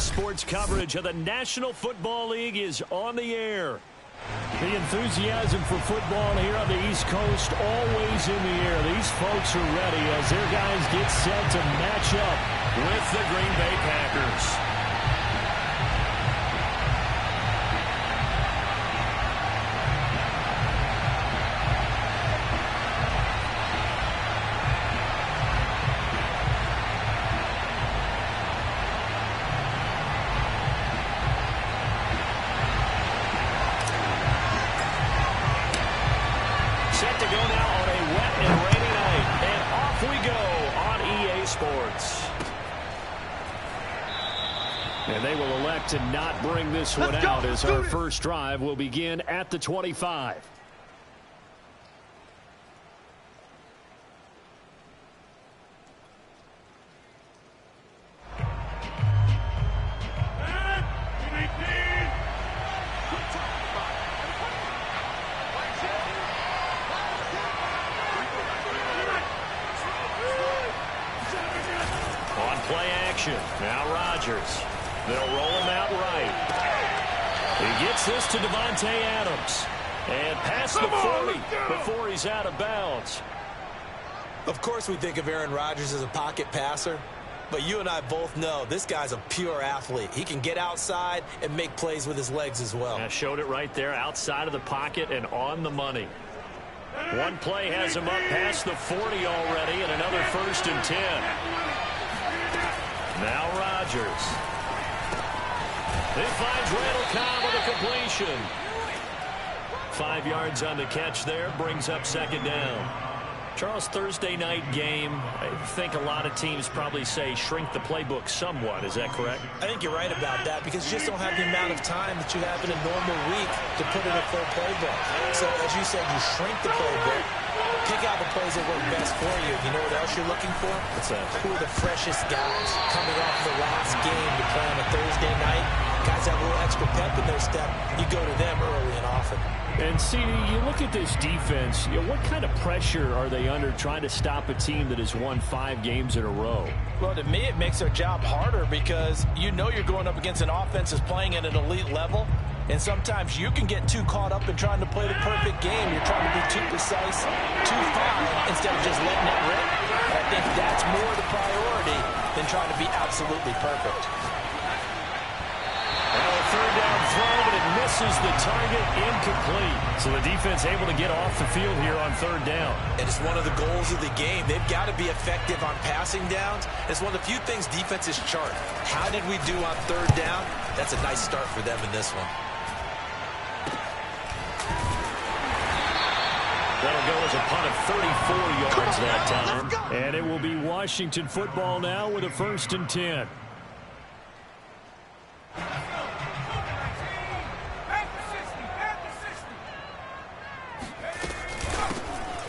Sports coverage of the National Football League is on the air. The enthusiasm for football here on the East Coast always in the air. These folks are ready as their guys get set to match up with the Green Bay Packers. Set to go now on a wet and rainy night. And off we go on EA Sports. And they will elect to not bring this one out as our first drive will begin at the 25. Now Rodgers. They'll roll him out right. He gets this to Devontae Adams. And past the 40 before he's out of bounds. Of course we think of Aaron Rodgers as a pocket passer. But you and I both know this guy's a pure athlete. He can get outside and make plays with his legs as well. I showed it right there, outside of the pocket and on the money. One play has him up past the 40 already, and another 1st and 10. Now Rodgers. He finds Randall Cobb with a completion. 5 yards on the catch there, brings up 2nd down. Charles, Thursday night game, I think a lot of teams probably say shrink the playbook somewhat. Is that correct? I think you're right about that because you just don't have the amount of time that you have in a normal week to put in a full playbook. So, as you said, you shrink the playbook, pick out the plays that work best for you. You know what else you're looking for? What's that? Who are the freshest guys coming off the last game to play on a Thursday night? Guys have a little extra pep in their step. You go to them early and often. And, CD, you look at this defense, what kind of pressure are they under trying to stop a team that has won 5 games in a row? Well, to me, it makes their job harder because you know you're going up against an offense that's playing at an elite level. And sometimes you can get too caught up in trying to play the perfect game. You're trying to be too precise, too fine, instead of just letting it rip. And I think that's more the priority than trying to be absolutely perfect. Well, a 3rd down throw, but it misses the target, incomplete. So the defense able to get off the field here on 3rd down. And it's one of the goals of the game. They've got to be effective on passing downs. It's one of the few things defenses chart. How did we do on 3rd down? That's a nice start for them in this one. That'll go as a punt of 34 yards that time. And it will be Washington football now with a 1st and 10.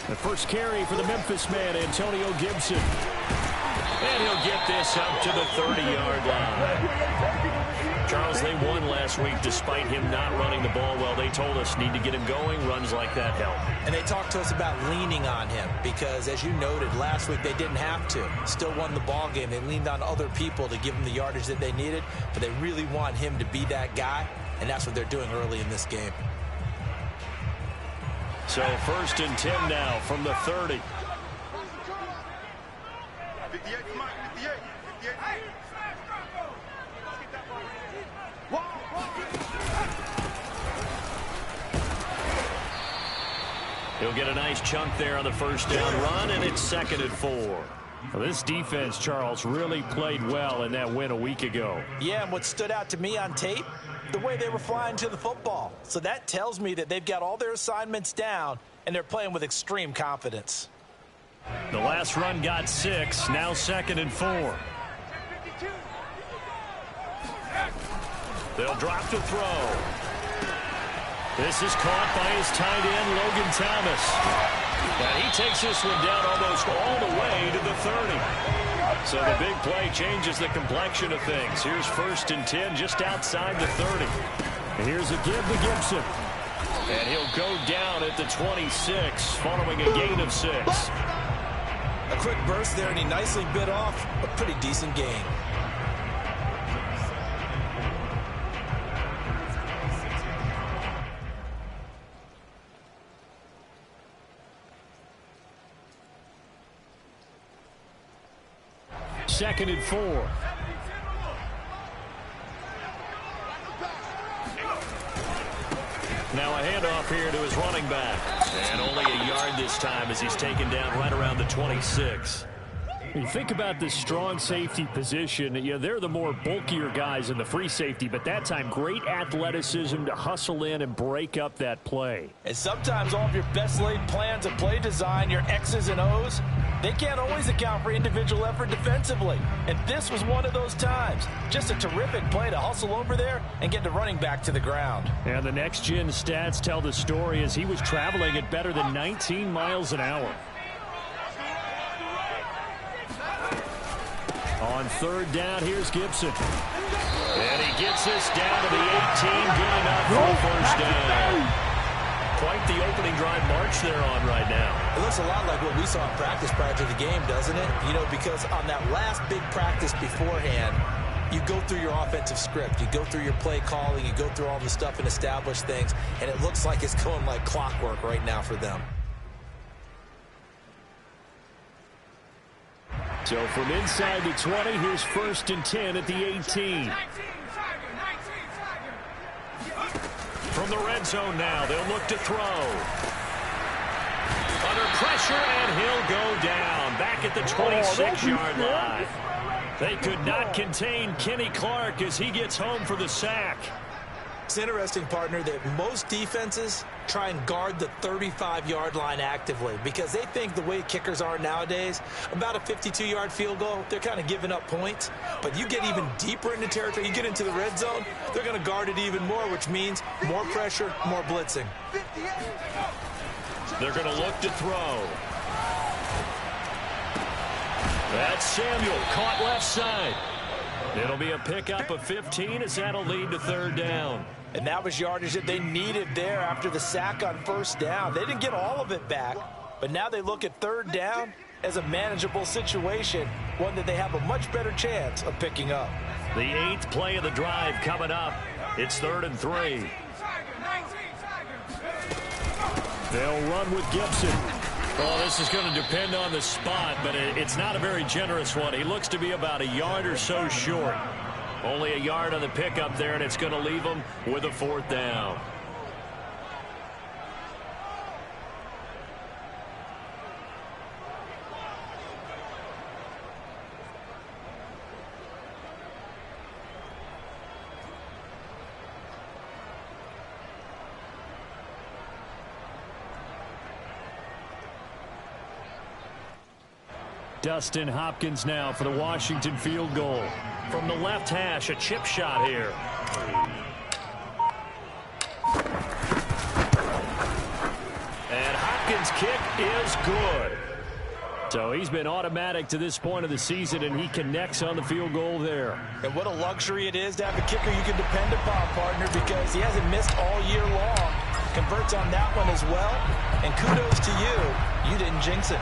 The first carry for the Memphis man, Antonio Gibson. And he'll get this up to the 30-yard line. Charles, they won last week despite him not running the ball well. They told us need to get him going. Runs like that help. And they talked to us about leaning on him because, as you noted, last week they didn't have to. Still won the ball game. They leaned on other people to give them the yardage that they needed, but they really want him to be that guy, and that's what they're doing early in this game. So 1st and 10 now from the 30. He'll get a nice chunk there on the 1st down run, and it's 2nd and 4. Well, this defense, Charles, really played well in that win a week ago. Yeah, and what stood out to me on tape, the way they were flying to the football. So that tells me that they've got all their assignments down, and they're playing with extreme confidence. The last run got 6, now 2nd and 4. They'll drop to throw. This is caught by his tight end, Logan Thomas. And he takes this one down almost all the way to the 30. So the big play changes the complexion of things. Here's 1st and 10 just outside the 30. And here's a give to Gibson. And he'll go down at the 26 following a gain of 6. A quick burst there, and he nicely bit off a pretty decent gain. 2nd and 4. Now a handoff here to his running back. And only a yard this time as he's taken down right around the 26. You think about this strong safety position, they're the more bulkier guys in the free safety, but that time great athleticism to hustle in and break up that play. And sometimes all of your best laid plans of play design, your X's and O's, they can't always account for individual effort defensively. And this was one of those times. Just a terrific play to hustle over there and get the running back to the ground. And the next-gen stats tell the story as he was traveling at better than 19 miles an hour. On 3rd down, here's Gibson. And he gets this down to the 18. Good enough for a first down. Quite the opening drive march they're on right now. It looks a lot like what we saw in practice prior to the game, doesn't it? Because on that last big practice beforehand, you go through your offensive script. You go through your play calling. You go through all the stuff and establish things. And it looks like it's going like clockwork right now for them. So from inside the 20, here's 1st and 10 at the 18. From the red zone now, they'll look to throw. Under pressure, and he'll go down. Back at the 26-yard line. They could not contain Kenny Clark as he gets home for the sack. It's interesting, partner, that most defenses try and guard the 35-yard line actively because they think the way kickers are nowadays, about a 52-yard field goal, they're kind of giving up points. But you get even deeper into territory, you get into the red zone, they're going to guard it even more, which means more pressure, more blitzing. They're going to look to throw. That's Samuel, caught left side. It'll be a pickup of 15 as that'll lead to 3rd down. And that was yardage that they needed there after the sack on 1st down. They didn't get all of it back, but now they look at 3rd down as a manageable situation, one that they have a much better chance of picking up. The 8th play of the drive coming up. It's 3rd and 3. They'll run with Gibson. Well, this is going to depend on the spot, but it's not a very generous one. He looks to be about a yard or so short. Only a yard on the pickup there, and it's going to leave him with a 4th down. Dustin Hopkins now for the Washington field goal. From the left hash, a chip shot here. And Hopkins' kick is good. So he's been automatic to this point of the season, and he connects on the field goal there. And what a luxury it is to have a kicker you can depend upon, partner, because he hasn't missed all year long. Converts on that one as well. And kudos to you. You didn't jinx it.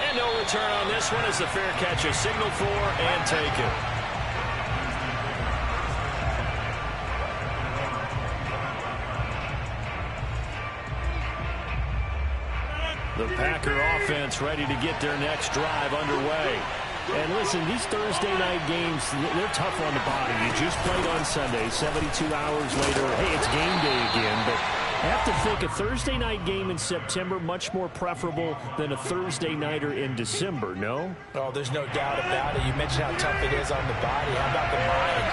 And no return on this one as the fair catch is signaled for and taken. The Packer offense ready to get their next drive underway. And listen, these Thursday night games, they're tough on the body. You just played on Sunday, 72 hours later. Hey, it's game day again, but I have to think a Thursday night game in September much more preferable than a Thursday nighter in December, no? Oh, there's no doubt about it. You mentioned how tough it is on the body. How about the mind?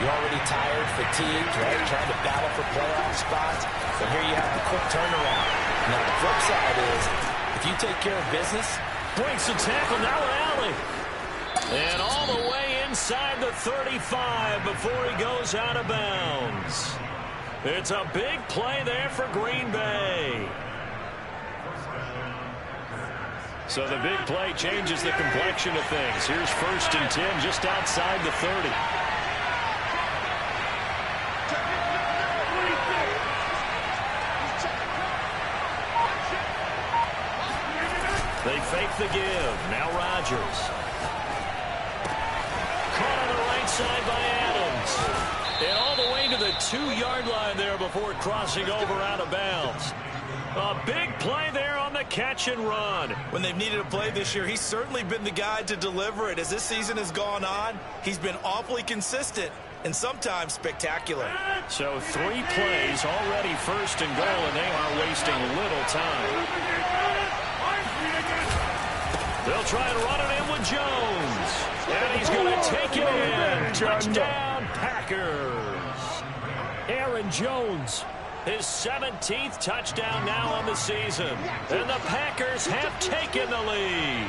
You're already tired, fatigued, right? Trying to battle for playoff spots. So here you have the quick turnaround. Now, the flip side is, if you take care of business, breaks the tackle, now an alley. And all the way inside the 35 before he goes out of bounds. It's a big play there for Green Bay. So the big play changes the complexion of things. Here's 1st and 10 just outside the 30. They fake the give. Now Rodgers. Caught on the right side by Adams. And all the way to the 2-yard line there before crossing over out of bounds. A big play there on on the catch and run. When they've needed a play this year, he's certainly been the guy to deliver it. As this season has gone on, he's been awfully consistent and sometimes spectacular. So 3 plays already first and goal, and they are wasting little time. They'll try and run it in with Jones. And he's going to take it in. Touchdown, Packers. Aaron Jones, his 17th touchdown now on the season. And the Packers have taken the lead.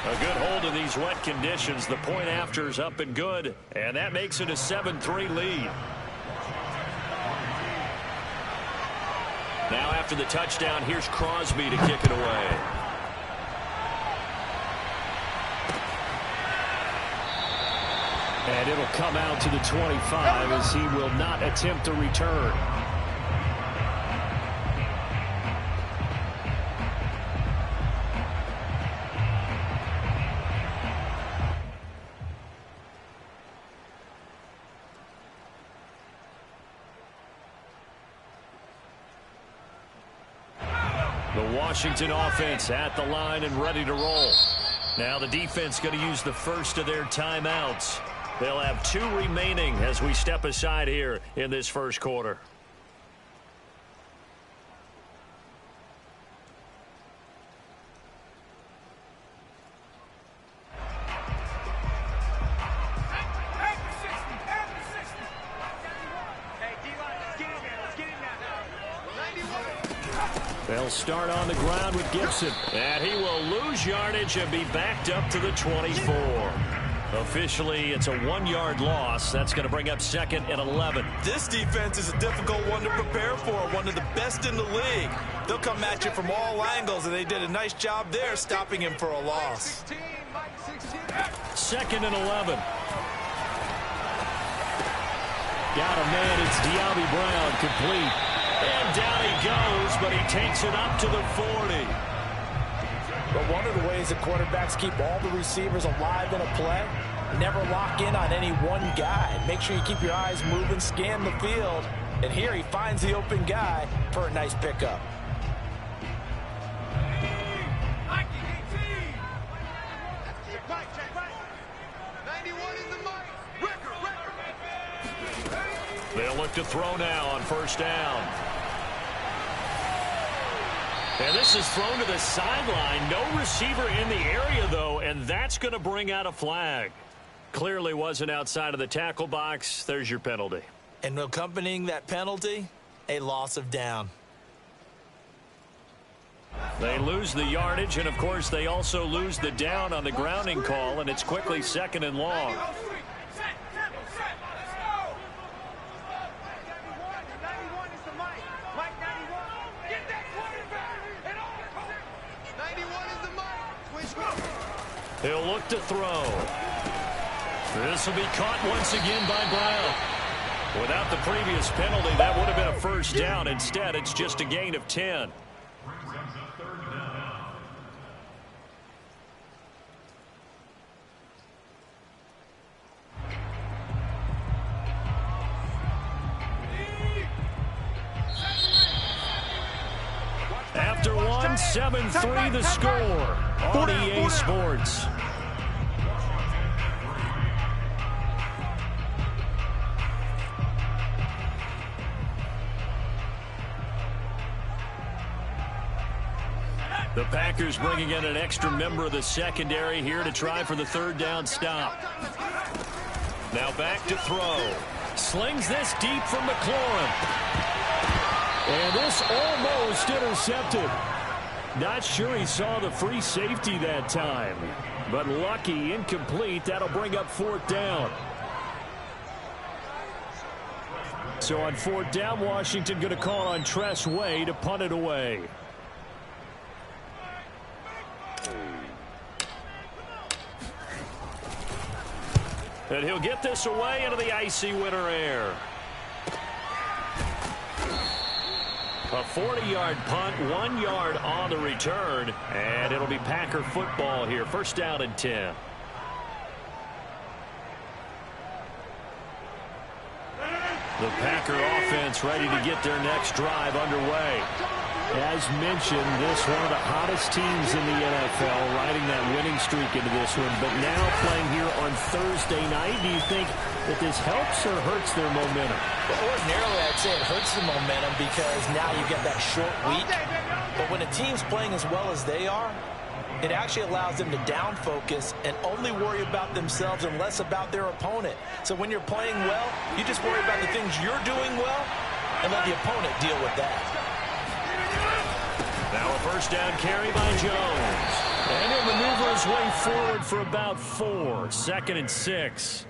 A good hold of these wet conditions. The point after is up and good. And that makes it a 7-3 lead. Now after the touchdown, here's Crosby to kick it away. And it'll come out to the 25 as he will not attempt a return. The Washington offense at the line and ready to roll. Now the defense going to use the first of their timeouts. They'll have 2 remaining as we step aside here in this first quarter. They'll start on the ground with Gibson. And he will lose yardage and be backed up to the 24. Officially, it's a 1-yard loss. That's going to bring up 2nd and 11. This defense is a difficult one to prepare for, one of the best in the league. They'll come at you from all angles, and they did a nice job there stopping him for a loss. 2nd and 11. Got a man. It's De'Ami Brown, complete. And down he goes, but he takes it up to the 40. But one of the ways that quarterbacks keep all the receivers alive in a play, never lock in on any one guy. Make sure you keep your eyes moving, scan the field. And here he finds the open guy for a nice pickup. They'll look to throw now on first down. And this is thrown to the sideline. No receiver in the area, though, and that's going to bring out a flag. Clearly wasn't outside of the tackle box. There's your penalty. And accompanying that penalty, a loss of down. They lose the yardage, and, of course, they also lose the down on the grounding call, and it's quickly 2nd and long. He'll look to throw. This will be caught once again by Brown. Without the previous penalty, that would have been a first down. Instead, it's just a gain of 10. After 7-3 the score on EA Sports. The Packers bringing in an extra member of the secondary here to try for the 3rd down stop. Now back to throw. Slings this deep from McLaurin. And this almost intercepted. Not sure he saw the free safety that time. But lucky, incomplete. That'll bring up 4th down. So on 4th down, Washington going to call on Tress Way to punt it away. And he'll get this away into the icy winter air. A 40-yard punt, 1 yard on the return, and it'll be Packer football here. 1st down and 10. The Packer offense ready to get their next drive underway. As mentioned, this one of the hottest teams in the NFL, riding that winning streak into this one. But now playing here on Thursday night, do you think that this helps or hurts their momentum? Well, ordinarily, I'd say it hurts the momentum because now you get that short week. But when a team's playing as well as they are, it actually allows them to down focus and only worry about themselves and less about their opponent. So when you're playing well, you just worry about the things you're doing well and let the opponent deal with that. Now a first down carry by Jones. And he'll maneuver his way forward for about 4. 2nd and 6.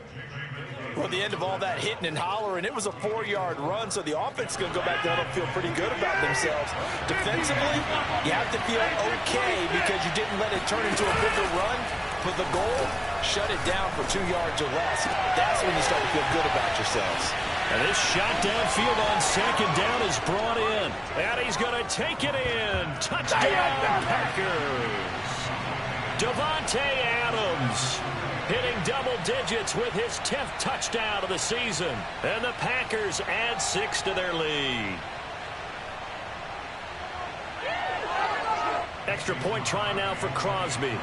Well, the end of all that hitting and hollering, it was a 4-yard run, so the offense is going to go back there and feel pretty good about themselves. Defensively, you have to feel okay because you didn't let it turn into a bigger run. But the goal, shut it down for 2 yards or less. That's when you start to feel good about yourselves. And this shot downfield on 2nd down is brought in. And he's going to take it in. Touchdown, Packers. Davante Adams hitting double digits with his 10th touchdown of the season. And the Packers add 6 to their lead. Extra point try now for Crosby.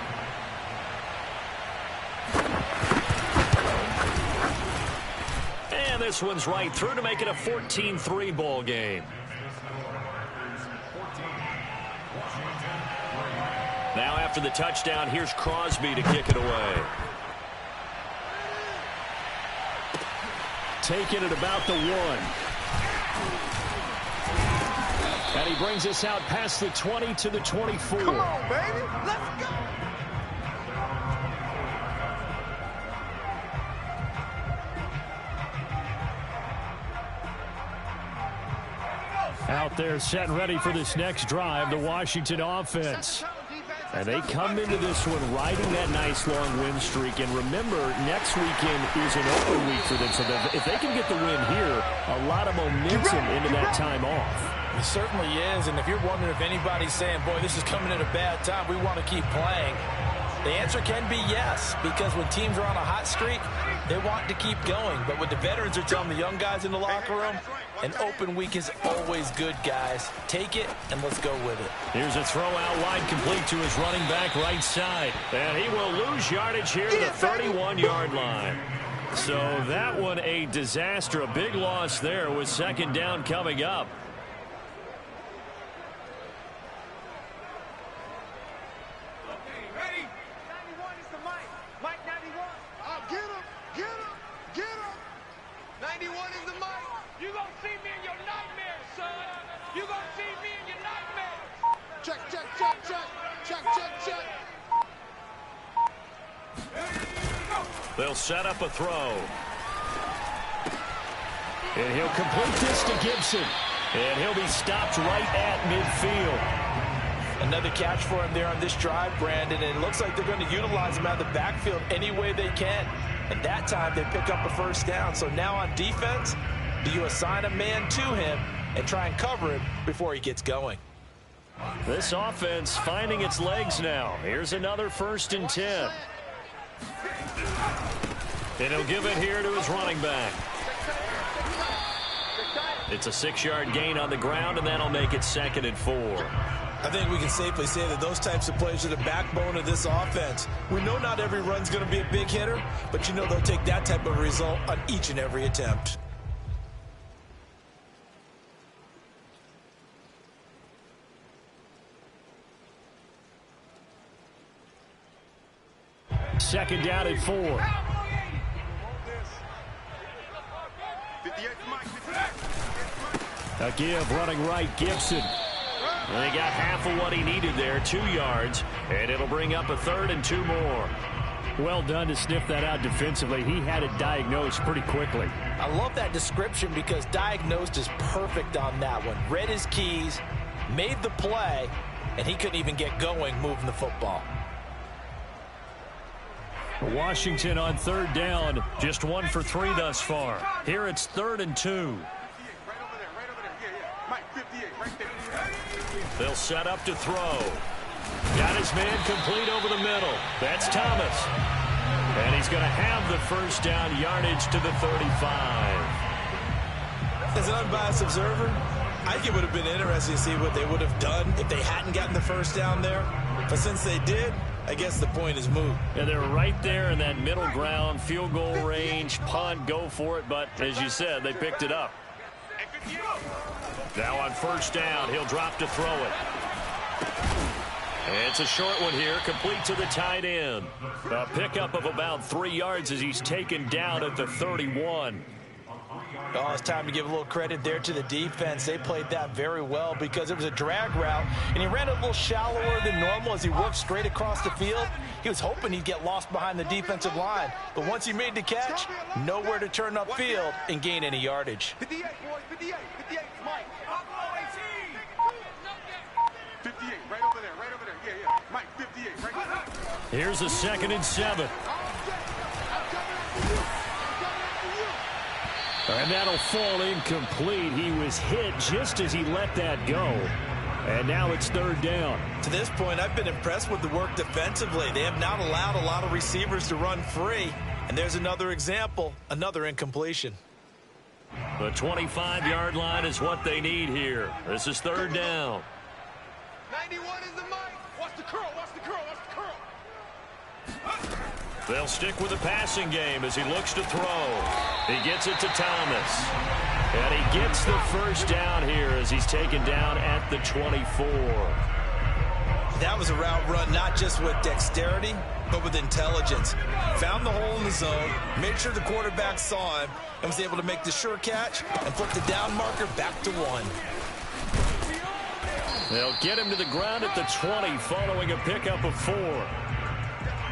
And this one's right through to make it a 14-3 ball game. Now after the touchdown, here's Crosby to kick it away. Taking it about the 1. And he brings us out past the 20 to the 24. Come on, baby. Let's go. Out there set and ready for this next drive, the Washington offense. And they come into this one riding that nice long win streak. And remember, next weekend is an open week for them. So if they can get the win here, a lot of momentum into that time off. It certainly is. And if you're wondering if anybody's saying, boy, this is coming at a bad time, we want to keep playing, the answer can be yes, because when teams are on a hot streak, they want to keep going. But what the veterans are telling the young guys in the locker room, an open week is always good, guys. Take it, and let's go with it. Here's a throw out wide, complete to his running back right side. And he will lose yardage here to the 31-yard line. So that one a disaster, a big loss there with 2nd down coming up. They'll set up a throw. And he'll complete this to Gibson. And he'll be stopped right at midfield. Another catch for him there on this drive, Brandon. And it looks like they're going to utilize him out of the backfield any way they can. And that time they pick up a first down. So now on defense, do you assign a man to him and try and cover him before he gets going? This offense finding its legs now. Here's another 1st and 10. And he'll give it here to his running back. It's a 6-yard gain on the ground, and that'll make it 2nd and 4. I think we can safely say that those types of plays are the backbone of this offense. We know not every run's going to be a big hitter, but you know they'll take that type of result on each and every attempt. Second down at 4. A give running right, Gibson. And he got half of what he needed there, 2 yards. And it'll bring up a 3rd and 2 more. Well done to sniff that out defensively. He had it diagnosed pretty quickly. I love that description because diagnosed is perfect on that one. Read his keys, made the play, and he couldn't even get going moving the football. Washington on 3rd down, just 1 for 3 thus far. Here it's 3rd and 2. They'll set up to throw. Got his man complete over the middle. That's Thomas. And he's going to have the first down, yardage to the 35. As an unbiased observer, I think it would have been interesting to see what they would have done if they hadn't gotten the first down there. But since they did, I guess the point is moot. Yeah, they're right there in that middle ground, field goal range, punt, go for it. But as you said, they picked it up. Now on first down, he'll drop to throw it. It's a short one here, complete to the tight end. A pickup of about 3 yards as he's taken down at the 31. Oh, it's time to give a little credit there to the defense. They played that very well because it was a drag route, and he ran a little shallower than normal as he worked straight across the field. He was hoping he'd get lost behind the defensive line, but once he made the catch, nowhere to turn upfield and gain any yardage. 58, boys, 58, 58, Mike. 58, right over there, yeah. Mike, 58, right there. Here's a 2nd and 7. And that'll fall incomplete. He was hit just as he let that go. And now it's 3rd down. To this point, I've been impressed with the work defensively. They have not allowed a lot of receivers to run free. And there's another example, another incompletion. The 25-yard line is what they need here. This is 3rd down. 91 is the mic. Watch the curl, watch the curl, watch the curl. They'll stick with the passing game as he looks to throw. He gets it to Thomas. And he gets the first down here as he's taken down at the 24. That was a route run not just with dexterity, but with intelligence. Found the hole in the zone, made sure the quarterback saw him, and was able to make the sure catch and put the down marker back to 1. They'll get him to the ground at the 20 following a pickup of 4.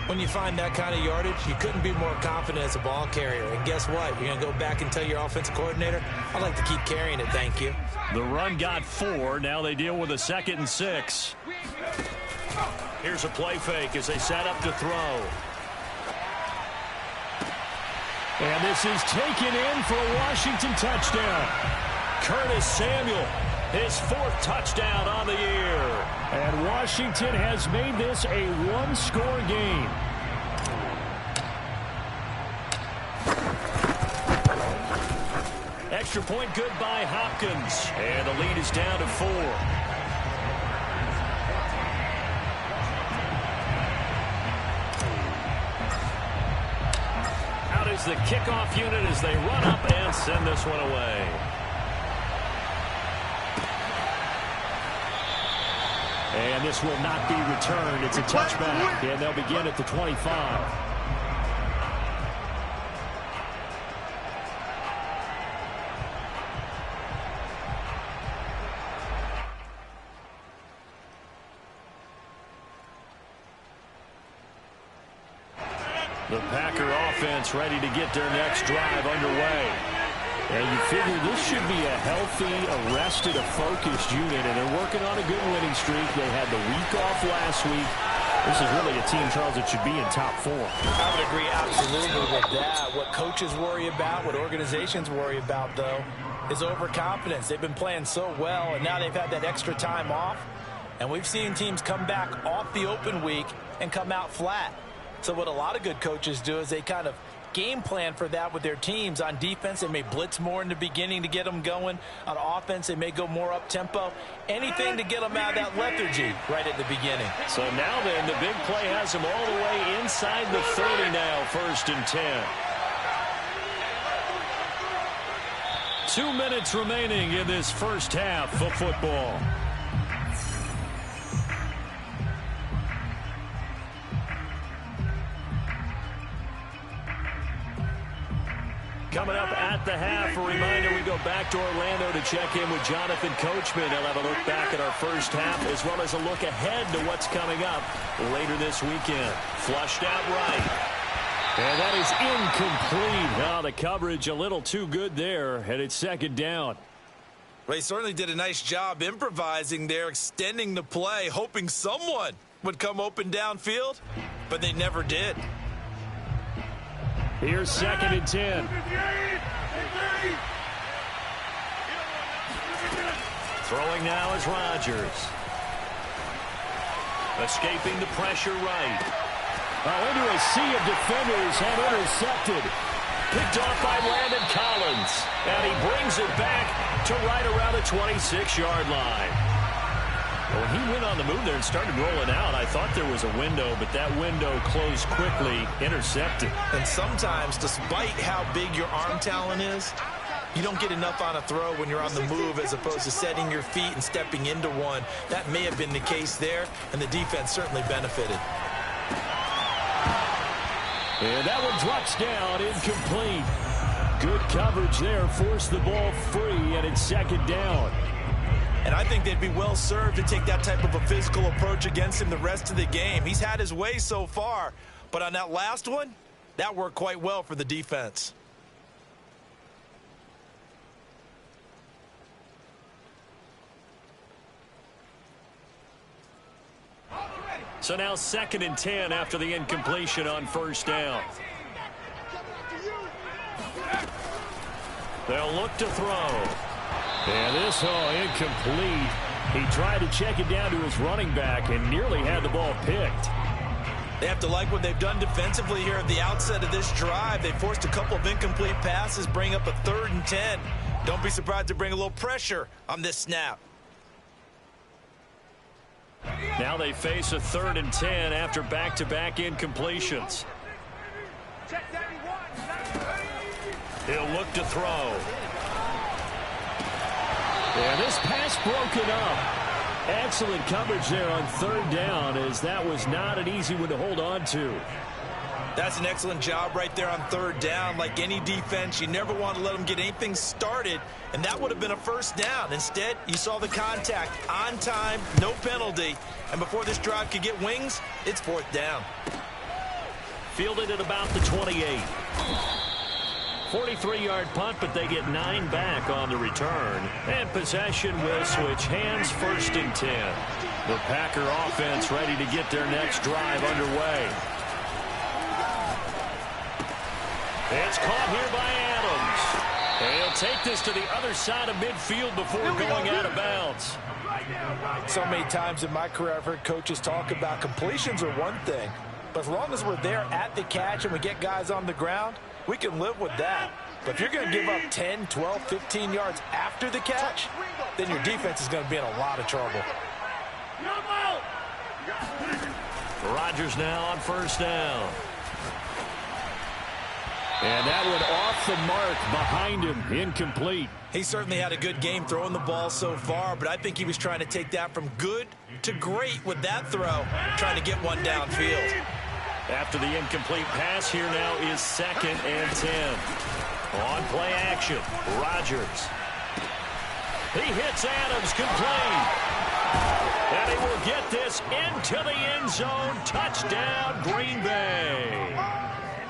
When you find that kind of yardage, you couldn't be more confident as a ball carrier. And guess what? You're going to go back and tell your offensive coordinator, I'd like to keep carrying it, thank you. The run got 4. Now they deal with a 2nd and 6. Here's a play fake as they set up to throw. And this is taken in for a Washington touchdown. Curtis Samuel, his 4th touchdown on the year. And Washington has made this a one-score game. Extra point good by Hopkins. And the lead is down to 4. Out is the kickoff unit as they run up and send this one away. And this will not be returned. It's a touchback. And they'll begin at the 25. The Packer offense ready to get their next drive underway. And you figure this should be a healthy, arrested, a focused unit, and they're working on a good winning streak. They had the week off last week. This is really a team, Charles, that should be in top 4. I would agree absolutely with that. What coaches worry about, what organizations worry about, though, is overconfidence. They've been playing so well, and now they've had that extra time off. And we've seen teams come back off the open week and come out flat. So what a lot of good coaches do is they kind of game plan for that with their teams. On defense, they may blitz more in the beginning to get them going. On offense, they may go more up-tempo. Anything to get them out of that lethargy right at the beginning. So now then, the big play has them all the way inside the 30 now, 1st and 10. 2 minutes remaining in this first half of football. Coming up at the half, a reminder, we go back to Orlando to check in with Jonathan Coachman. He'll have a look back at our first half as well as a look ahead to what's coming up later this weekend. Flushed out right. And that is incomplete. Oh, the coverage a little too good there, and it's 2nd down. Well, he certainly did a nice job improvising there, extending the play, hoping someone would come open downfield, but they never did. Here's 2nd and 10. Throwing now is Rodgers. Escaping the pressure right. Into a sea of defenders and intercepted. Picked off by Landon Collins. And he brings it back to right around the 26-yard line. When he went on the move there and started rolling out, I thought there was a window, but that window closed quickly, intercepted. And sometimes, despite how big your arm talent is, you don't get enough on a throw when you're on the move as opposed to setting your feet and stepping into one. That may have been the case there, and the defense certainly benefited. And that one drops down, incomplete. Good coverage there, forced the ball free, and it's second down. And I think they'd be well served to take that type of a physical approach against him the rest of the game. He's had his way so far, but on that last one, that worked quite well for the defense. So now 2nd and 10 after the incompletion on first down. They'll look to throw. And this incomplete. He tried to check it down to his running back and nearly had the ball picked. They have to like what they've done defensively here at the outset of this drive. They forced a couple of incomplete passes, bring up a 3rd and 10. Don't be surprised to bring a little pressure on this snap. Now they face a 3rd and 10 after back-to-back incompletions. He'll look to throw. And this pass broken up. Excellent coverage there on 3rd down, as that was not an easy one to hold on to. That's an excellent job right there on 3rd down. Like any defense, you never want to let them get anything started, and that would have been a 1st down. Instead, you saw the contact on time, no penalty, and before this drive could get wings, it's 4th down. Fielded at about the 28. 43-yard punt, but they get 9 back on the return. And possession will switch hands, 1st and 10. The Packer offense ready to get their next drive underway. It's caught here by Adams. And he'll take this to the other side of midfield before going out of bounds. So many times in my career I've heard coaches talk about completions are one thing, but as long as we're there at the catch and we get guys on the ground, we can live with that. But if you're going to give up 10, 12, 15 yards after the catch, then your defense is going to be in a lot of trouble. Rodgers now on 1st down. And that one off the mark behind him, incomplete. He certainly had a good game throwing the ball so far, but I think he was trying to take that from good to great with that throw, trying to get one downfield. After the incomplete pass, here now is 2nd and 10. On play action, Rodgers. He hits Adams complete. And he will get this into the end zone. Touchdown, Green Bay.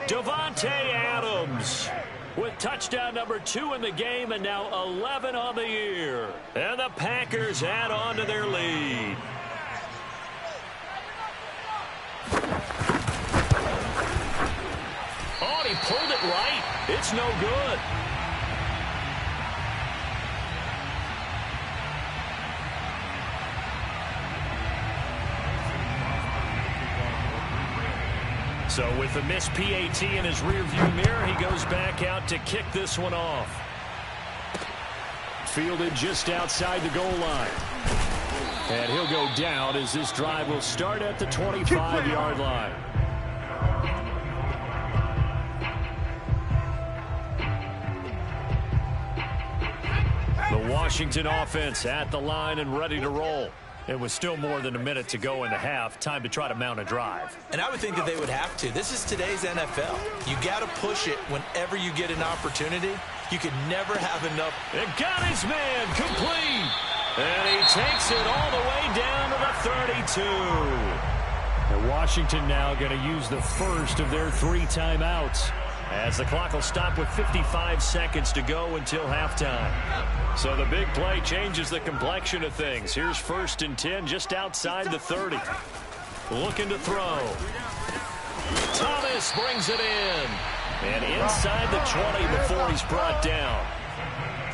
Davante Adams with touchdown number 2 in the game, and now 11 on the year. And the Packers add on to their lead. Oh, he pulled it right. It's no good. So with the missed PAT in his rearview mirror, he goes back out to kick this one off. Fielded just outside the goal line. And he'll go down as this drive will start at the 25-yard line. The Washington offense at the line and ready to roll. It was still more than a minute to go in the half. Time to try to mount a drive. And I would think that they would have to. This is today's NFL. You got to push it whenever you get an opportunity. You can never have enough. And got his man complete. And he takes it all the way down to the 32. And Washington now going to use the first of their 3 timeouts, as the clock will stop with 55 seconds to go until halftime. So the big play changes the complexion of things. Here's 1st and 10 just outside the 30. Looking to throw. Thomas brings it in. And inside the 20 before he's brought down.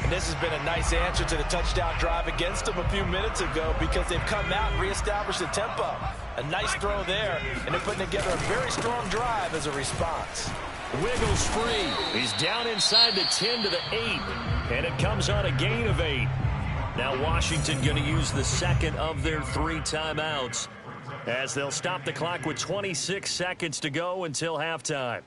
And this has been a nice answer to the touchdown drive against them a few minutes ago, because they've come out and reestablished the tempo. A nice throw there, and they're putting together a very strong drive as a response. Wiggles free. He's down inside the 10 to the 8. And it comes on a gain of 8. Now Washington going to use the second of their 3 timeouts, as they'll stop the clock with 26 seconds to go until halftime.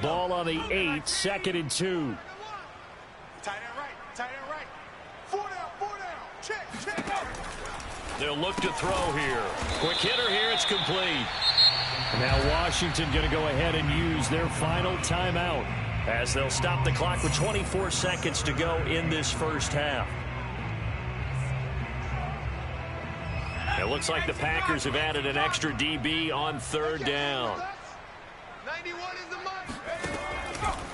Ball on the 8, 2nd and 2. Tight end right, tight end right. 4 down, check, go. They'll look to throw here. Quick hitter here, it's complete. Now Washington going to go ahead and use their final timeout, as they'll stop the clock with 24 seconds to go in this first half. It looks like the Packers have added an extra DB on 3rd down. 91 is the mark.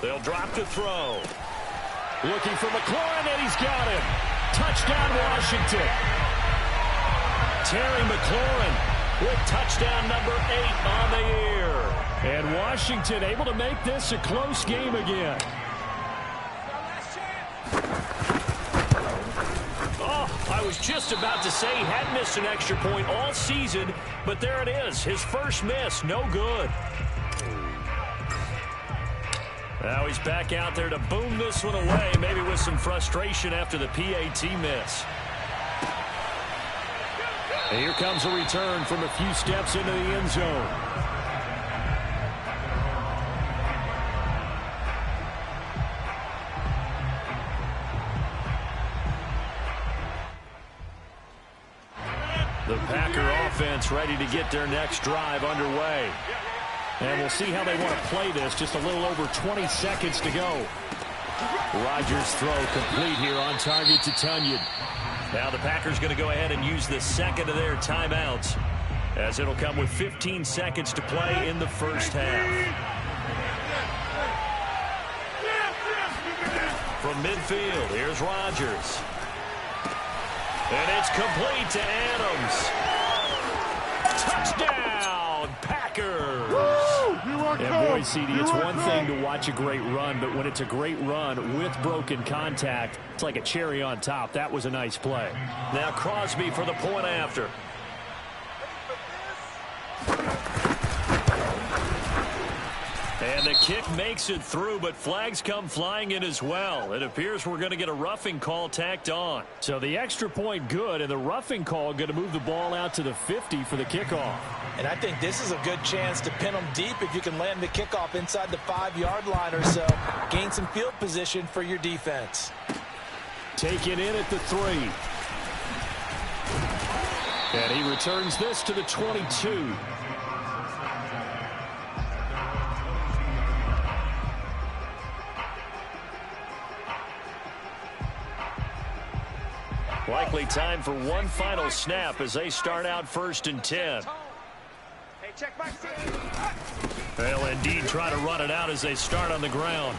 They'll drop to throw. Looking for McLaurin, and he's got him. Touchdown, Washington. Terry McLaurin with touchdown number 8 on the year. And Washington able to make this a close game again. Oh, I was just about to say he had missed an extra point all season, but there it is. His first miss, no good. Now he's back out there to boom this one away, maybe with some frustration after the PAT miss. And here comes a return from a few steps into the end zone. The Packer offense ready to get their next drive underway. And we'll see how they want to play this. Just a little over 20 seconds to go. Rodgers' throw complete here on target to Tunyon. Now the Packers going to go ahead and use the second of their timeouts, as it'll come with 15 seconds to play in the first half. From midfield, here's Rodgers. And it's complete to Adams. Touchdown, Packers! And boy, CD, it's one thing to watch a great run, but when it's a great run with broken contact, it's like a cherry on top. That was a nice play. Now Crosby for the point after. And the kick makes it through, but flags come flying in as well. It appears we're going to get a roughing call tacked on. So the extra point good, and the roughing call going to move the ball out to the 50 for the kickoff. And I think this is a good chance to pin them deep if you can land the kickoff inside the 5-yard line or so. Gain some field position for your defense. Taken in at the 3. And he returns this to the 22. Likely time for one final snap as they start out 1st and 10. They'll indeed try to run it out as they start on the ground.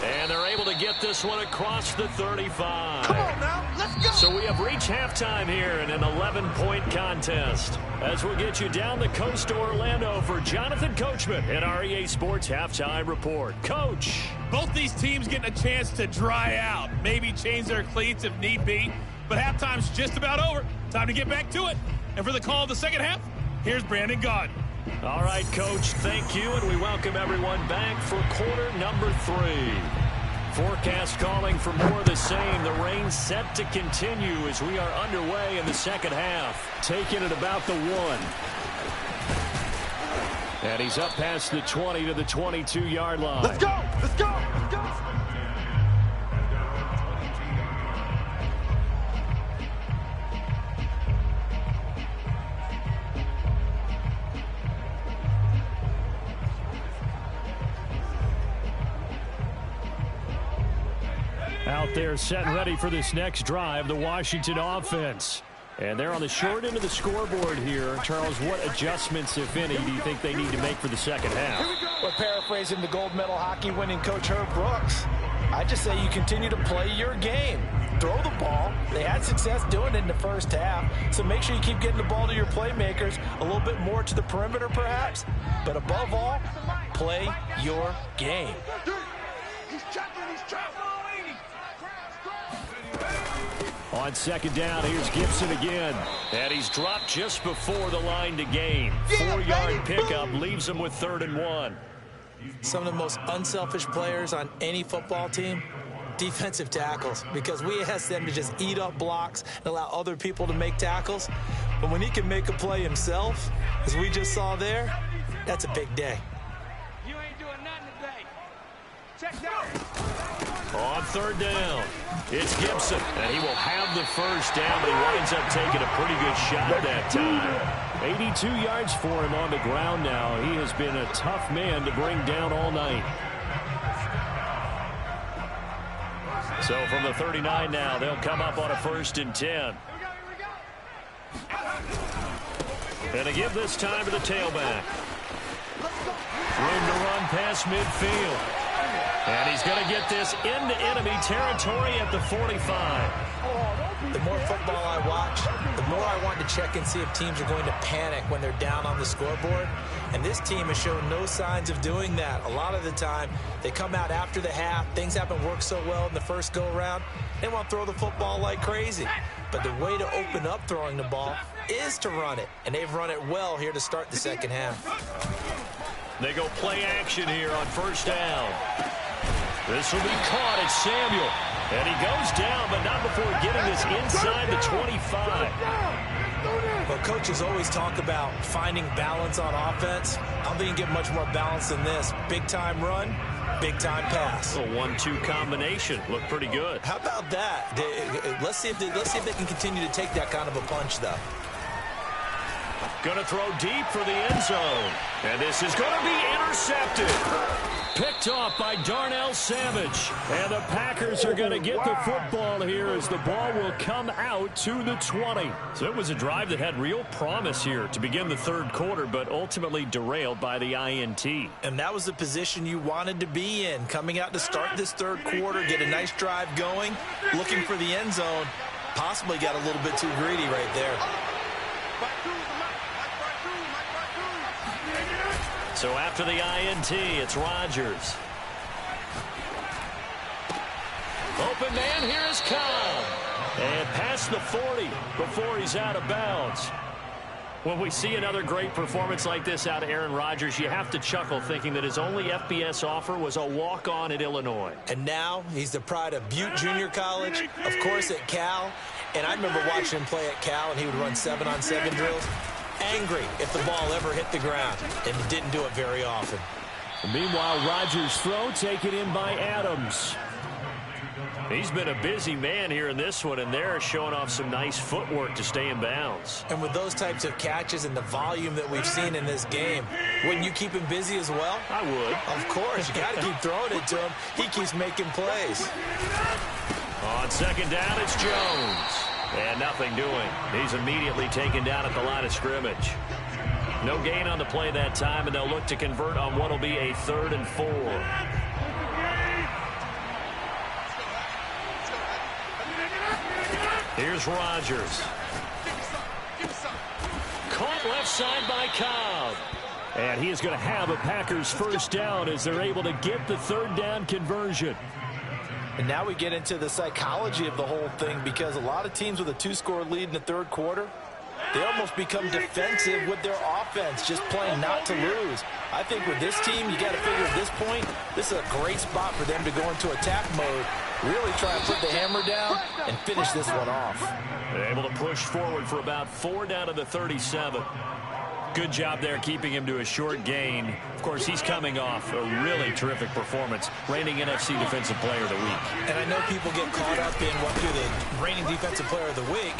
And they're able to get this one across the 35. Come on now, let's go. So we have reached halftime here in an 11-point contest, as we'll get you down the coast to Orlando for Jonathan Coachman in our EA Sports Halftime Report. Coach. Both these teams getting a chance to dry out, maybe change their cleats if need be, but halftime's just about over. Time to get back to it. And for the call of the second half, here's Brandon Gaudin. All right, Coach, thank you, and we welcome everyone back for quarter number 3. Forecast calling for more of the same. The rain set to continue as we are underway in the second half. Taking it about the 1. And he's up past the 20 to the 22-yard line. Let's go, let's go, let's go. Out there set and ready for this next drive, the Washington offense. And they're on the short end of the scoreboard here. Charles, what adjustments, if any, do you think they need to make for the second half? Well, paraphrasing the gold medal hockey winning coach Herb Brooks, I just say you continue to play your game. throw the ball. They had success doing it in the first half. So make sure you keep getting the ball to your playmakers, a little bit more to the perimeter perhaps. But above all, play your game. He's checking, he's checking. On second down, here's Gibson again. And he's dropped just before the line to gain. 4-yard pickup leaves him with 3rd and 1. Some of the most unselfish players on any football team, defensive tackles, because we ask them to just eat up blocks and allow other people to make tackles. But when he can make a play himself, as we just saw there, that's a big day. You ain't doing nothing today. Check down. On 3rd down, it's Gibson, and he will have the first down, but he winds up taking a pretty good shot that time. 82 yards for him on the ground now. He has been a tough man to bring down all night. So from the 39 now, they'll come up on a 1st and 10. And a give this time to the tailback. Room to run past midfield. And he's going to get this into enemy territory at the 45. The more football I watch, the more I want to check and see if teams are going to panic when they're down on the scoreboard. And this team has shown no signs of doing that. A lot of the time, they come out after the half. Things haven't worked so well in the first go-around. They want to throw the football like crazy. But the way to open up throwing the ball is to run it. And they've run it well here to start the second half. They go play action here on 1st down. This will be caught. It's Samuel. And he goes down, but not before getting this inside the 25. Well, coaches always talk about finding balance on offense. I don't think you can get much more balance than this. Big-time run, big-time pass. A 1-2 combination. Looked pretty good. How about that? Let's see if they can continue to take that kind of a punch, though. Going to throw deep for the end zone. And this is going to be intercepted. Picked off by Darnell Savage. And the Packers are going to get the football here as the ball will come out to the 20. So it was a drive that had real promise here to begin the 3rd quarter, but ultimately derailed by the INT. And that was the position you wanted to be in. Coming out to start this 3rd quarter, get a nice drive going, looking for the end zone. Possibly got a little bit too greedy right there. So after the INT, it's Rodgers. Open man, here is Cobb. And past the 40 before he's out of bounds. When we see another great performance like this out of Aaron Rodgers, you have to chuckle thinking that his only FBS offer was a walk-on at Illinois. And now he's the pride of Butte Junior College, of course at Cal. And I remember watching him play at Cal, and he would run 7-on-7 drills. Angry if the ball ever hit the ground, and he didn't do it very often. Meanwhile, Rodgers' throw taken in by Adams. He's been a busy man here in this one, and they're showing off some nice footwork to stay in bounds. And with those types of catches and the volume that we've seen in this game, wouldn't you keep him busy as well? I would. Of course. You got to keep throwing it to him. He keeps making plays. On 2nd down, it's Jones. And nothing doing. He's immediately taken down at the line of scrimmage. No gain on the play that time, and they'll look to convert on what will be a 3rd and 4. Here's Rodgers. Caught left side by Cobb. And he is going to have a Packers 1st down as they're able to get the 3rd down conversion. And now we get into the psychology of the whole thing, because a lot of teams with a 2-score lead in the 3rd quarter, they almost become defensive with their offense, just playing not to lose. I think with this team, you got to figure at this point, this is a great spot for them to go into attack mode, really try and put the hammer down and finish this one off. They're able to push forward for about 4 down to the 37. Good job there keeping him to a short gain. Of course, he's coming off a really terrific performance, reigning NFC Defensive Player of the Week. And I know people get caught up in what you're the reigning Defensive Player of the Week.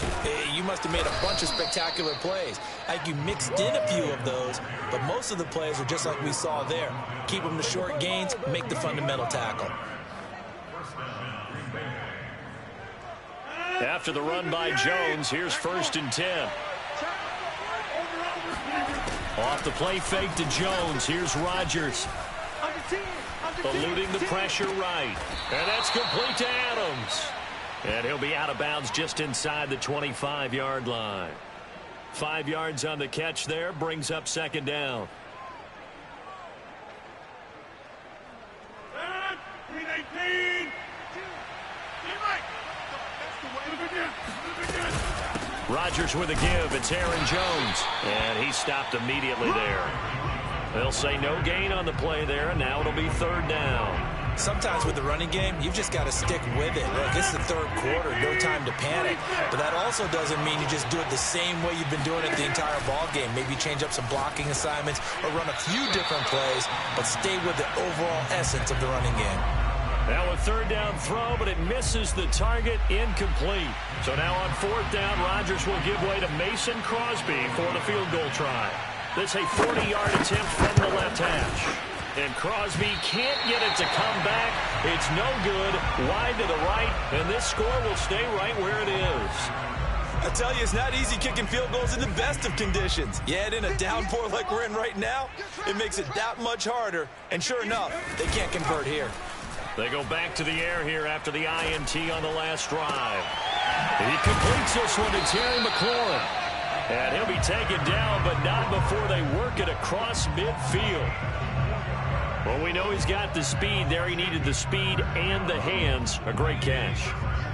You must have made a bunch of spectacular plays. I think you mixed in a few of those, but most of the plays are just like we saw there. Keep them to short gains, make the fundamental tackle. After the run by Jones, here's 1st and 10. Off the play fake to Jones. Here's Rodgers. Eluding the pressure right. And that's complete to Adams. And he'll be out of bounds just inside the 25-yard line. 5 yards on the catch there, brings up second down. Rodgers with a give. It's Aaron Jones. And he stopped immediately there. They'll say no gain on the play there, and now it'll be third down. Sometimes with the running game, you've just got to stick with it. Look, it's the third quarter, no time to panic. But that also doesn't mean you just do it the same way you've been doing it the entire ball game. Maybe change up some blocking assignments or run a few different plays, but stay with the overall essence of the running game. Now a third down throw, but it misses the target, incomplete. So now on fourth down, Rodgers will give way to Mason Crosby for the field goal try. This a 40-yard attempt from the left hash. And Crosby can't get it to come back. It's no good. Wide to the right, and this score will stay right where it is. I tell you, it's not easy kicking field goals in the best of conditions. You add in a downpour like we're in right now, it makes it that much harder. And sure enough, they can't convert here. They go back to the air here after the INT on the last drive. He completes this one to Terry McLaurin. And he'll be taken down, but not before they work it across midfield. Well, we know he's got the speed there. He needed the speed and the hands. A great catch.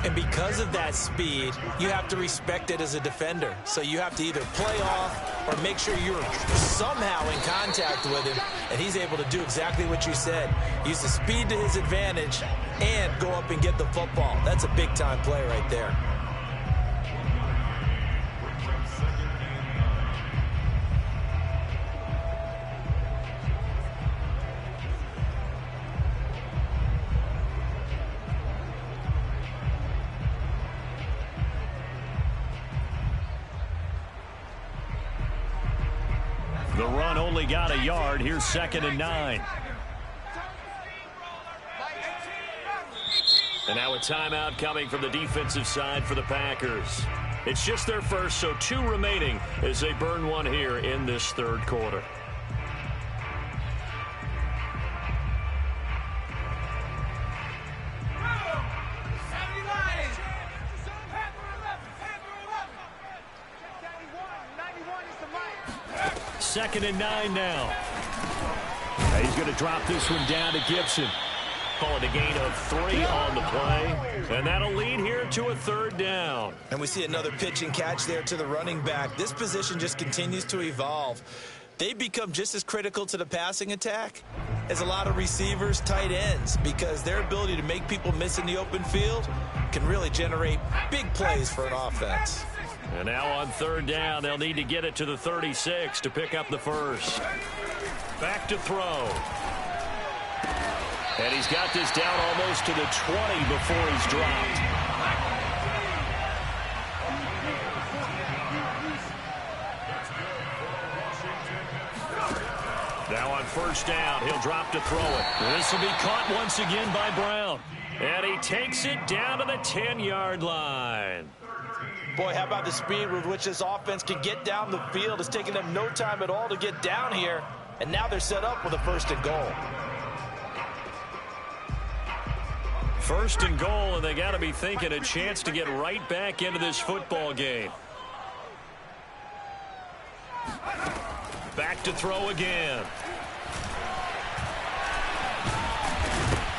And because of that speed, you have to respect it as a defender. So you have to either play off or make sure you're somehow in contact with him. And he's able to do exactly what you said. Use the speed to his advantage and go up and get the football. That's a big-time play right there. The run only got a yard. Here's 2nd and 9. And now a timeout coming from the defensive side for the Packers. It's just their first, so 2 remaining as they burn one here in this third quarter. Second and 9 now. He's going to drop this one down to Gibson. Call it a gain of 3 on the play. And that'll lead here to a third down. And we see another pitch and catch there to the running back. This position just continues to evolve. They become just as critical to the passing attack as a lot of receivers, tight ends, because their ability to make people miss in the open field can really generate big plays for an offense. And now on third down, they'll need to get it to the 36 to pick up the first. Back to throw. And he's got this down almost to the 20 before he's dropped. Now on first down, he'll drop to throw it. This will be caught once again by Brown. And he takes it down to the 10-yard line. Boy, how about the speed with which this offense can get down the field? It's taken them no time at all to get down here. And now they're set up with a 1st and goal. 1st and goal, and they got to be thinking a chance to get right back into this football game. Back to throw again.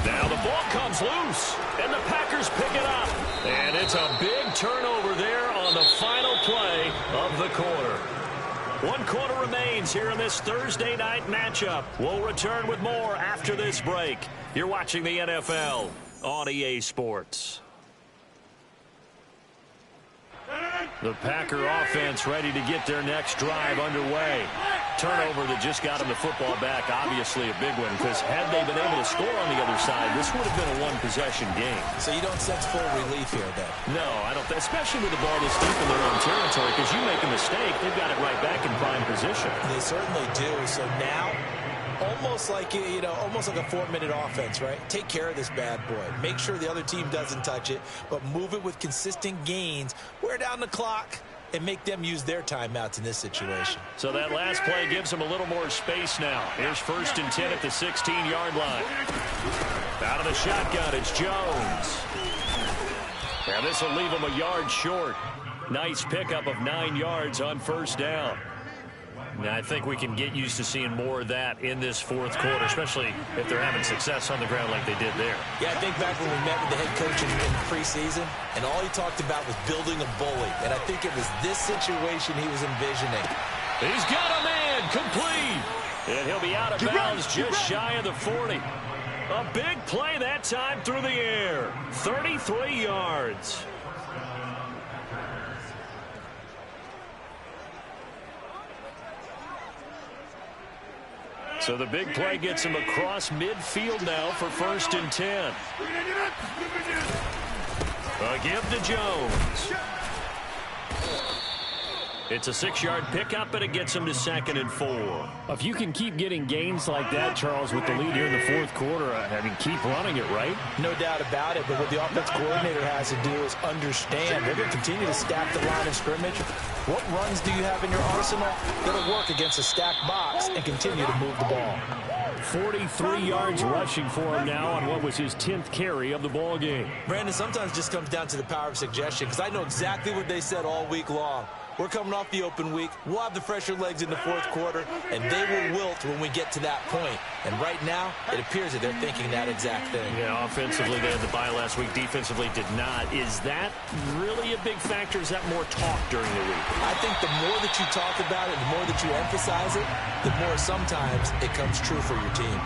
Now the ball comes loose, and the Packers pick it up. And it's a big turnover there on the final play of the quarter. 1 quarter remains here in this Thursday night matchup. We'll return with more after this break. You're watching the NFL on EA Sports. The Packer offense ready to get their next drive underway. Turnover that just got them the football back, obviously a big one, because had they been able to score on the other side, this would have been a one-possession game. So you don't sense full relief here, then? No, I don't. Especially with the ball this deep in their own territory, because you make a mistake, they've got it right back in prime position. They certainly do. So now, almost like almost like a 4-minute offense, right? Take care of this bad boy. Make sure the other team doesn't touch it, but move it with consistent gains. Wear down the clock and make them use their timeouts in this situation. So that last play gives them a little more space now. Here's 1st and 10 at the 16-yard line. Out of the shotgun, it's Jones. Now this will leave him a yard short. Nice pickup of 9 yards on first down. Now, I think we can get used to seeing more of that in this fourth quarter, especially if they're having success on the ground like they did there. Yeah, I think back when we met with the head coach in preseason, and all he talked about was building a bully. And I think it was this situation he was envisioning. He's got a man complete. And he'll be out of bounds just shy of the 40. A big play that time through the air. 33 yards. So the big play gets him across midfield now for 1st and 10. A give to Jones. It's a 6-yard pickup, and it gets him to 2nd and 4. If you can keep getting gains like that, Charles, with the lead here in the fourth quarter, I mean, keep running it, right? No doubt about it, but what the offense coordinator has to do is understand they're going to continue to stack the line of scrimmage. What runs do you have in your arsenal that'll work against a stacked box and continue to move the ball? 43 yards rushing for him now on what was his 10th carry of the ball game. Brandon, sometimes it just comes down to the power of suggestion, because I know exactly what they said all week long. We're coming off the open week. We'll have the fresher legs in the fourth quarter, and they will wilt when we get to that point. And right now, it appears that they're thinking that exact thing. Yeah, offensively, they had the bye last week. Defensively, did not. Is that really a big factor? Is that more talk during the week? I think the more that you talk about it, the more that you emphasize it, the more sometimes it comes true for your team.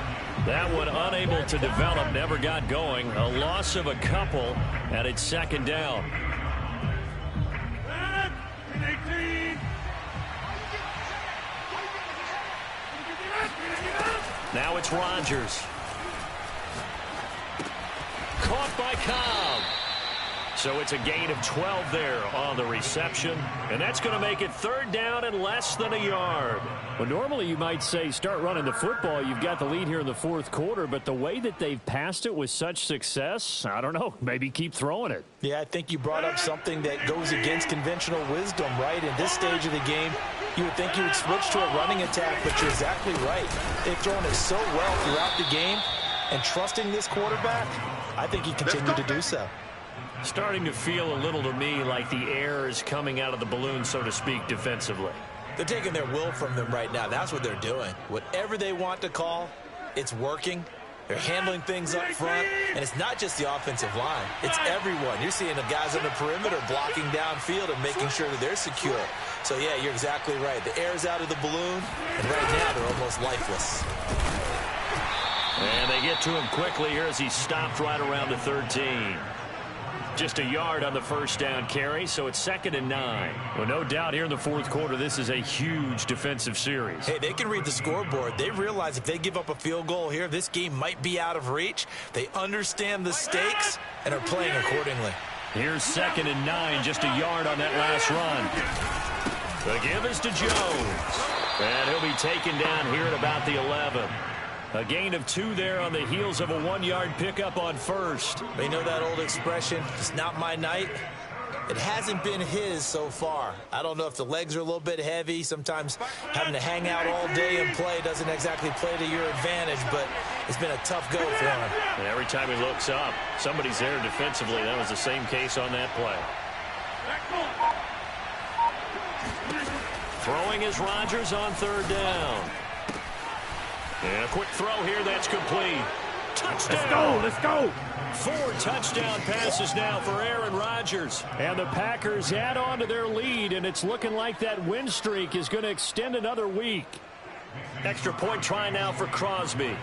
That one unable to develop, never got going. A loss of a couple, and it's 2nd down. Now it's Rodgers. Caught by Cobb. So it's a gain of 12 there on the reception. And that's going to make it 3rd down and less than a yard. Well, normally you might say start running the football. You've got the lead here in the fourth quarter. But the way that they've passed it with such success, I don't know, maybe keep throwing it. Yeah, I think you brought up something that goes against conventional wisdom, right? In this stage of the game, you would think you would switch to a running attack, but you're exactly right. They've thrown it so well throughout the game, and trusting this quarterback, I think he continued to do so. Starting to feel a little to me like the air is coming out of the balloon, so to speak, defensively. They're taking their will from them right now. That's what they're doing. Whatever they want to call, it's working. They're handling things up front, and it's not just the offensive line. It's everyone. You're seeing the guys on the perimeter blocking downfield and making sure that they're secure. So, yeah, you're exactly right. The air's out of the balloon, and right now they're almost lifeless. And they get to him quickly here as he stopped right around the 13. Just a yard on the 1st down carry, so it's 2nd and 9. Well, no doubt here in the fourth quarter, this is a huge defensive series. Hey, they can read the scoreboard. They realize if they give up a field goal here, this game might be out of reach. They understand the stakes and are playing accordingly. Here's 2nd and 9, just a yard on that last run. The give is to Jones. And he'll be taken down here at about the 11. A gain of 2 there on the heels of a 1-yard pickup on first. They know that old expression, it's not my night. It hasn't been his so far. I don't know if the legs are a little bit heavy. Sometimes having to hang out all day and play doesn't exactly play to your advantage, but it's been a tough go for him. And every time he looks up, somebody's there defensively. That was the same case on that play. Throwing is Rodgers on 3rd down. And a quick throw here, that's complete. Touchdown! Let's go! 4 touchdown passes now for Aaron Rodgers. And the Packers add on to their lead, and it's looking like that win streak is going to extend another week. Extra point try now for Crosby.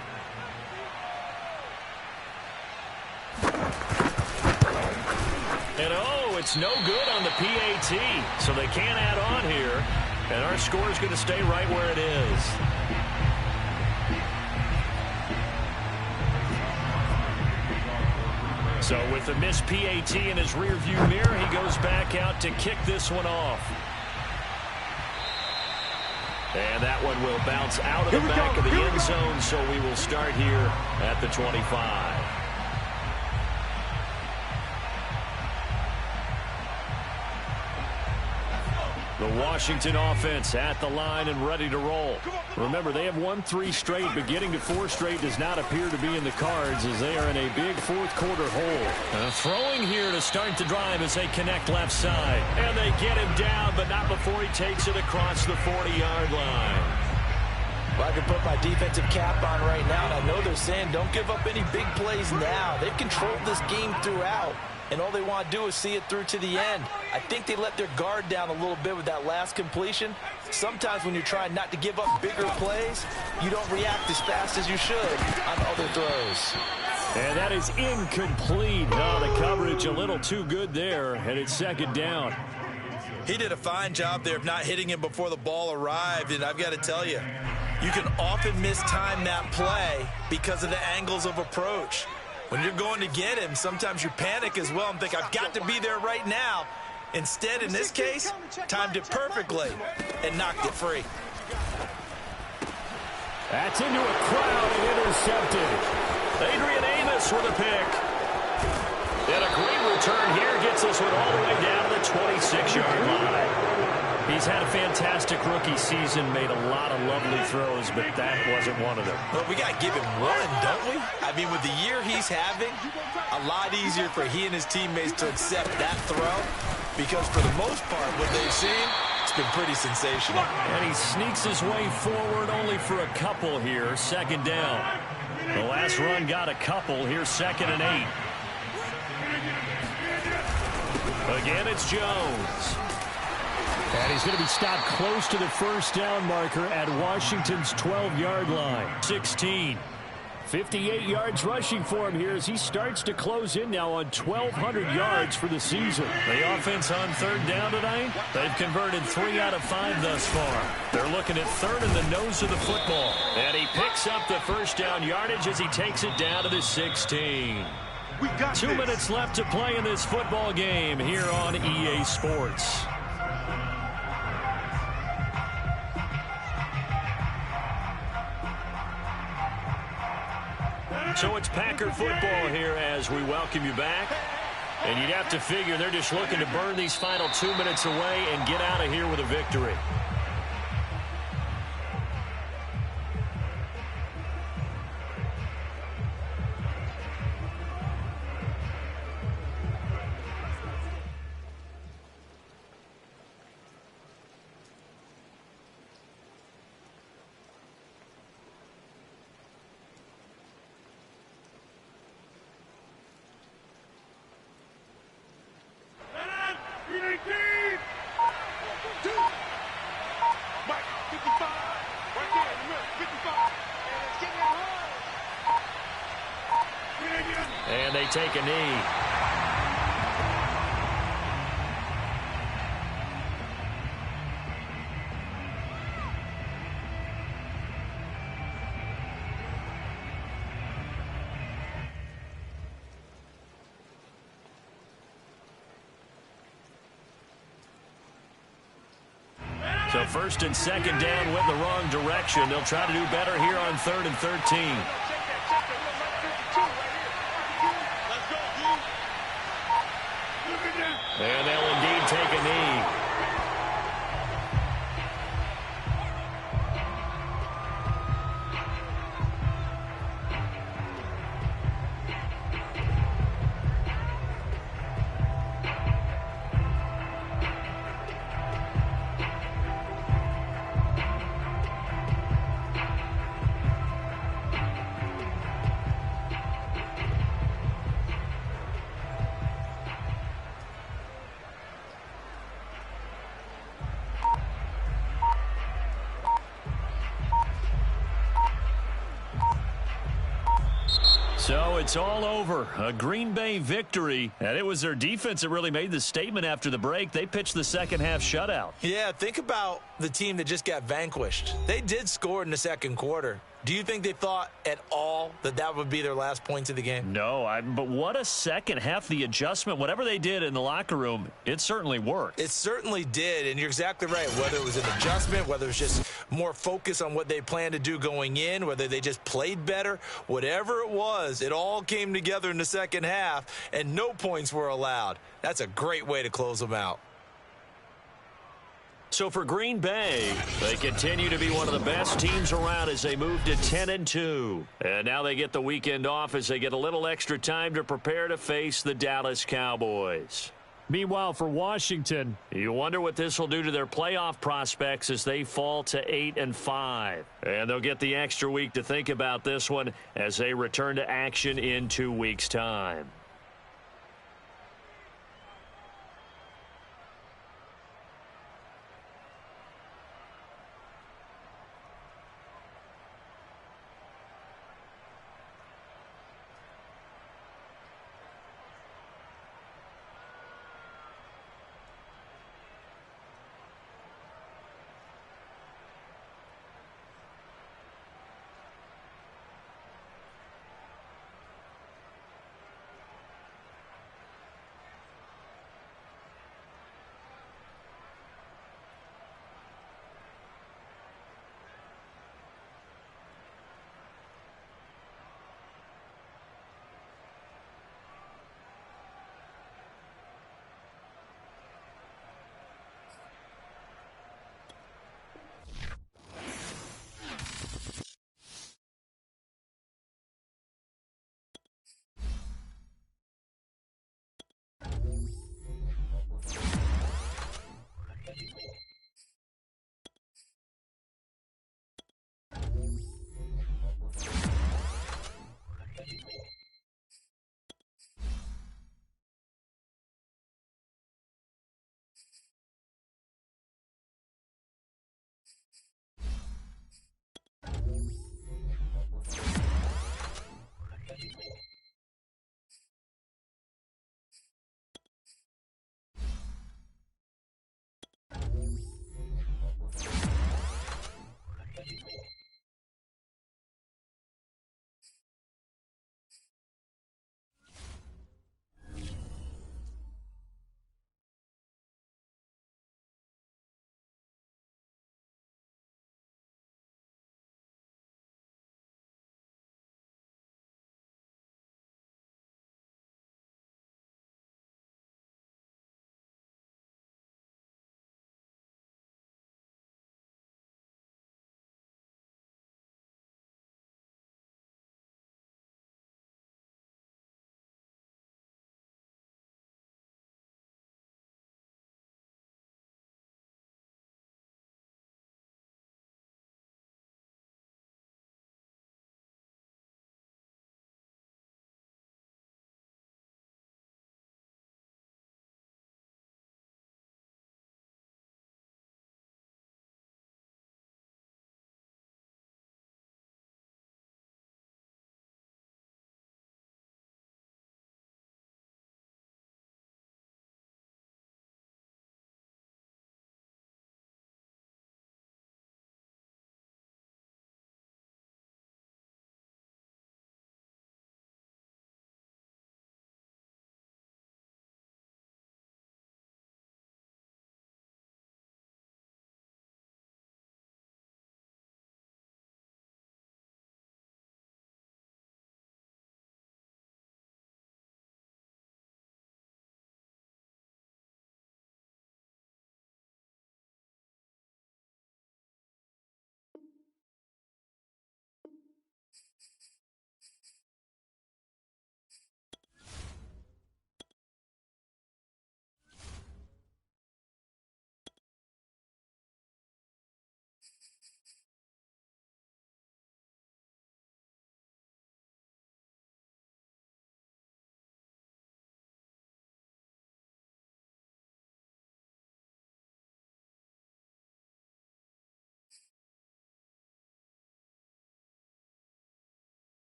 And oh, it's no good on the PAT, so they can't add on here. And our score is going to stay right where it is. So with the missed PAT in his rearview mirror, he goes back out to kick this one off. And that one will bounce out of the back of the end zone, so we will start here at the 25. The Washington offense at the line and ready to roll. Remember, they have won 3 straight, but getting to 4 straight does not appear to be in the cards as they are in a big fourth-quarter hole. Throwing here to start the drive as they connect left side. And they get him down, but not before he takes it across the 40-yard line. Well, I can put my defensive cap on right now, and I know they're saying don't give up any big plays now. They've controlled this game throughout, and all they want to do is see it through to the end. I think they let their guard down a little bit with that last completion. Sometimes when you're trying not to give up bigger plays, you don't react as fast as you should on other throws. And that is incomplete. Oh, the coverage a little too good there, and it's second down. He did a fine job there of not hitting him before the ball arrived, and I've got to tell you, you can often mistime that play because of the angles of approach. When you're going to get him, sometimes you panic as well and think, I've got to be there right now. Instead, in this case, timed it perfectly and knocked it free. That's into a crowd and intercepted. Adrian Amos with a pick. And a great return here gets this one all the way down to the 26-yard line. He's had a fantastic rookie season, made a lot of lovely throws, but that wasn't one of them. Well, we got to give him one, don't we? I mean, with the year he's having, a lot easier for he and his teammates to accept that throw because for the most part, what they've seen, it's been pretty sensational. And he sneaks his way forward only for a couple here, second down. The last run got a couple. Here's 2nd and 8. Again, it's Jones. And he's going to be stopped close to the first down marker at Washington's 12-yard line. 16. 58 yards rushing for him here as he starts to close in now on 1,200 yards for the season. The offense on 3rd down tonight, they've converted 3 out of 5 thus far. They're looking at 3rd in the nose of the football. And he picks up the first down yardage as he takes it down to the 16. 2 minutes left to play in this football game here on EA Sports. So it's Packer football here as we welcome you back. And you'd have to figure they're just looking to burn these final 2 minutes away and get out of here with a victory. And they take a knee. So 1st and 2nd down went the wrong direction. They'll try to do better here on 3rd and 13. And they'll indeed take a knee. So it's all over. A Green Bay victory. And it was their defense that really made the statement after the break. They pitched the second half shutout. Yeah, think about the team that just got vanquished. They did score in the second quarter. Do you think they thought at all that that would be their last points of the game? No, but what a second half. The adjustment, whatever they did in the locker room, it certainly worked. It certainly did, and you're exactly right. Whether it was an adjustment, whether it was just more focus on what they planned to do going in, whether they just played better, whatever it was, it all came together in the second half, and no points were allowed. That's a great way to close them out. So for Green Bay, they continue to be one of the best teams around as they move to 10-2. And now they get the weekend off as they get a little extra time to prepare to face the Dallas Cowboys. Meanwhile, for Washington, you wonder what this will do to their playoff prospects as they fall to 8-5. And they'll get the extra week to think about this one as they return to action in 2 weeks' time.